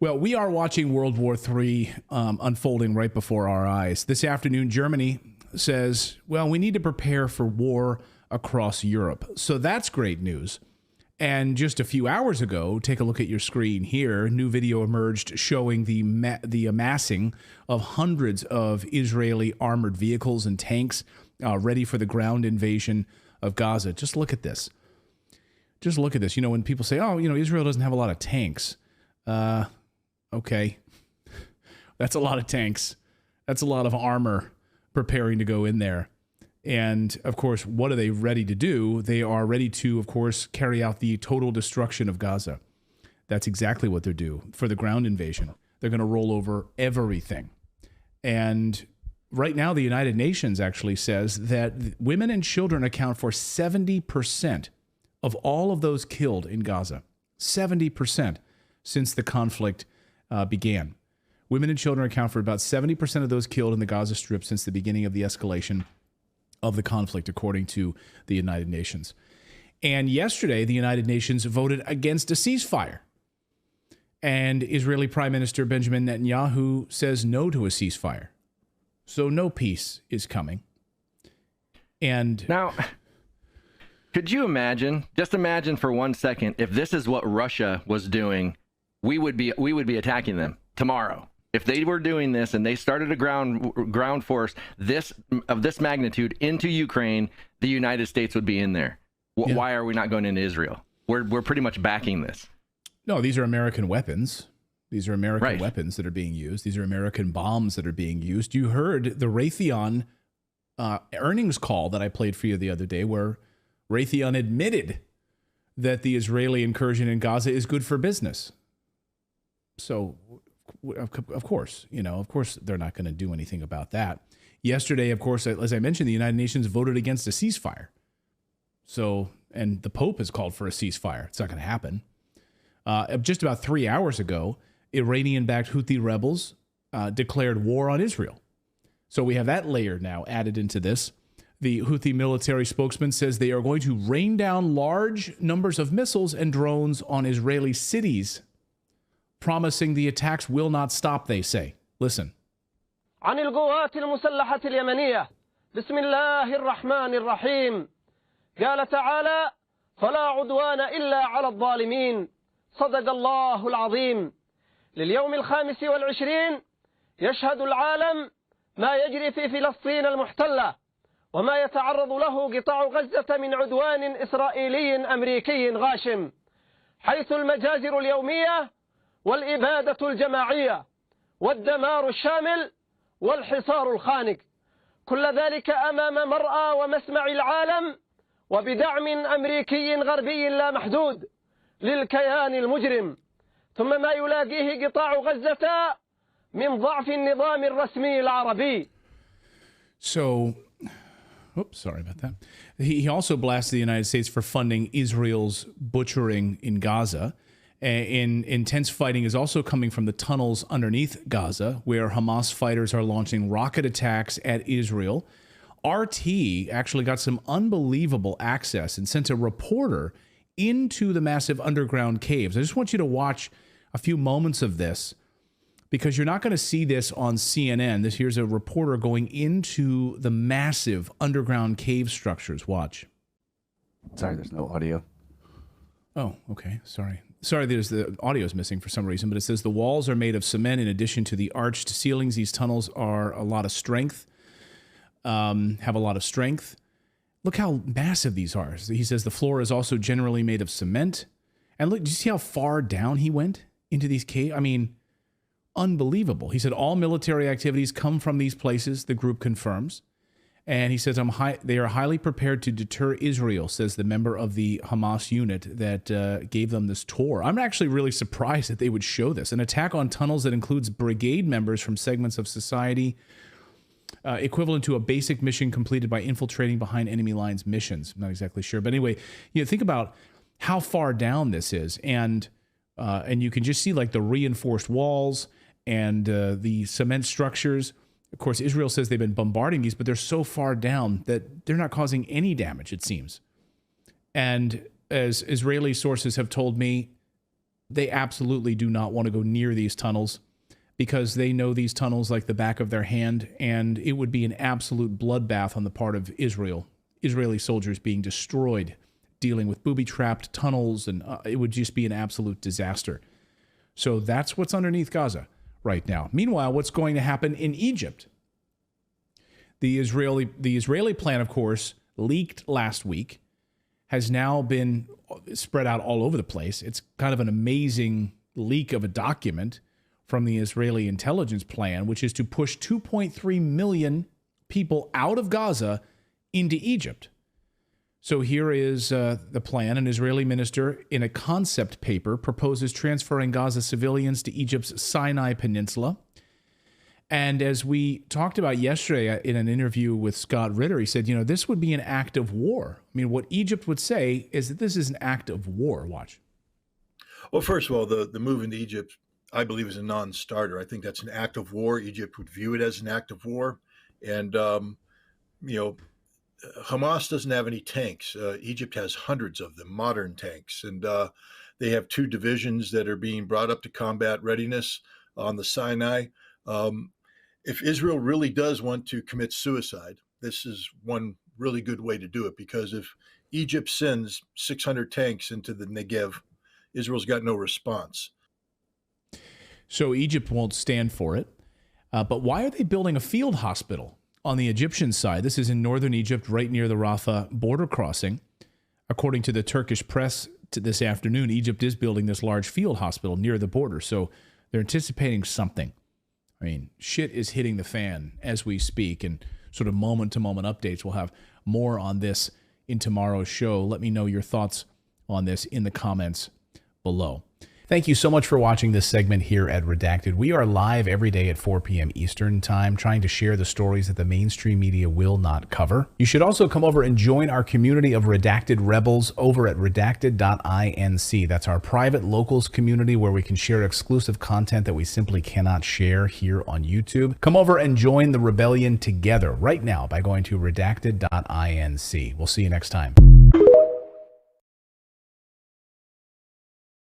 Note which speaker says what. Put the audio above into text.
Speaker 1: Well, we are watching World War III unfolding right before our eyes. This afternoon, Germany says, well, we need to prepare for war across Europe. So that's great news. And just a few hours ago, take a look at your screen here, new video emerged showing the amassing of hundreds of Israeli armored vehicles and tanks ready for the ground invasion of Gaza. Just look at this. Just look at this. You know, when people say, oh, you know, Israel doesn't have a lot of tanks. Okay. That's a lot of tanks. That's a lot of armor preparing to go in there. And, of course, what are they ready to do? They are ready to, of course, carry out the total destruction of Gaza. That's exactly what they're doing for the ground invasion. They're going to roll over everything. And right now, the United Nations actually says that women and children account for 70% of all of those killed in Gaza. 70% since the conflict began. Women and children account for about 70% of those killed in the Gaza Strip since the beginning of the escalation of the conflict, according to the United Nations. And yesterday, the United Nations voted against a ceasefire. And Israeli Prime Minister Benjamin Netanyahu says no to a ceasefire. So no peace is coming. And
Speaker 2: now, could you imagine, just imagine for 1 second, if this is what Russia was doing, we would be attacking them tomorrow. If they were doing this and they started a ground force of this magnitude into Ukraine, the United States would be in there.
Speaker 1: Yeah.
Speaker 2: Why are we not going into Israel? We're pretty much backing this.
Speaker 1: No, these are American weapons. These are American weapons that are being used. These are American bombs that are being used. You heard the Raytheon earnings call that I played for you the other day, where Raytheon admitted that the Israeli incursion in Gaza is good for business. So, of course, they're not going to do anything about that. Yesterday, of course, as I mentioned, the United Nations voted against a ceasefire. So, and the Pope has called for a ceasefire. It's not going to happen. Just about 3 hours ago, Iranian-backed Houthi rebels declared war on Israel. So we have that layer now added into this. The Houthi military spokesman says they are going to rain down large numbers of missiles and drones on Israeli cities, promising the attacks will not stop, they say. Listen.
Speaker 3: عن القوات المسلحة اليمنية بسم الله الرحمن الرحيم قال تعالى فلا عدوان إلا على الظالمين صدق الله العظيم لليوم 25 يشهد العالم ما يجري في فلسطين المحتلة وما يتعرض له قطاع غزة من عدوان إسرائيلي أمريكي غاشم حيث المجازر اليومية والإبادة الجماعية والدمار الشامل والحصار الخانق كل ذلك أمام مرأى ومسمع العالم وبدعم أمريكي غربي لا محدود للكيان المجرم ثم ما يلاقيه قطاع غزة من ضعف النظام الرسمي العربي.
Speaker 1: So, sorry about that. He also blasted the United States for funding Israel's butchering in Gaza. Intense fighting is also coming from the tunnels underneath Gaza, where Hamas fighters are launching rocket attacks at Israel. RT actually got some unbelievable access and sent a reporter into the massive underground caves. I just want you to watch a few moments of this, because you're not going to see this on CNN. Here's a reporter going into the massive underground cave structures. Watch.
Speaker 4: Sorry, there's no audio.
Speaker 1: Oh, okay. Sorry, the audio is missing for some reason, but it says the walls are made of cement in addition to the arched ceilings. These tunnels are a lot of strength, have a lot of strength. Look how massive these are. He says the floor is also generally made of cement. And look, do you see how far down he went into these caves? I mean, unbelievable. He said all military activities come from these places, the group confirms. And he says they are highly prepared to deter Israel, says the member of the Hamas unit that gave them this tour. I'm actually really surprised that they would show this. An attack on tunnels that includes brigade members from segments of society, equivalent to a basic mission completed by infiltrating behind enemy lines missions. I'm not exactly sure. But anyway, think about how far down this is. And you can just see like the reinforced walls and the cement structures. Of course, Israel says they've been bombarding these, but they're so far down that they're not causing any damage, it seems. And as Israeli sources have told me, They absolutely do not want to go near these tunnels because they know these tunnels like the back of their hand, and it would be an absolute bloodbath on the part of Israel. Israeli soldiers being destroyed, dealing with booby-trapped tunnels, and it would just be an absolute disaster. So that's what's underneath Gaza right now. Meanwhile, what's going to happen in Egypt? The Israeli plan, of course, leaked last week, has now been spread out all over the place. It's kind of an amazing leak of a document from the Israeli intelligence plan, which is to push 2.3 million people out of Gaza into Egypt. So here is the plan. An Israeli minister in a concept paper proposes transferring Gaza civilians to Egypt's Sinai Peninsula. And as we talked about yesterday in an interview with Scott Ritter, he said, this would be an act of war. I mean, what Egypt would say is that this is an act of war. Watch.
Speaker 5: Well, first of all, the move into Egypt, I believe, is a non-starter. I think that's an act of war. Egypt would view it as an act of war. And, Hamas doesn't have any tanks. Egypt has hundreds of them, modern tanks. And they have 2 divisions that are being brought up to combat readiness on the Sinai. If Israel really does want to commit suicide, this is one really good way to do it, because if Egypt sends 600 tanks into the Negev, Israel's got no response.
Speaker 1: So Egypt won't stand for it. But why are they building a field hospital on the Egyptian side? This is in northern Egypt, right near the Rafah border crossing. According to the Turkish press this afternoon, Egypt is building this large field hospital near the border. So they're anticipating something. I mean, shit is hitting the fan as we speak, and sort of moment-to-moment updates. We'll have more on this in tomorrow's show. Let me know your thoughts on this in the comments below. Thank you so much for watching this segment here at Redacted. We are live every day at 4 p.m. Eastern Time, trying to share the stories that the mainstream media will not cover. You should also come over and join our community of Redacted Rebels over at redacted.inc. That's our private locals community where we can share exclusive content that we simply cannot share here on YouTube. Come over and join the rebellion together right now by going to redacted.inc. We'll see you next time.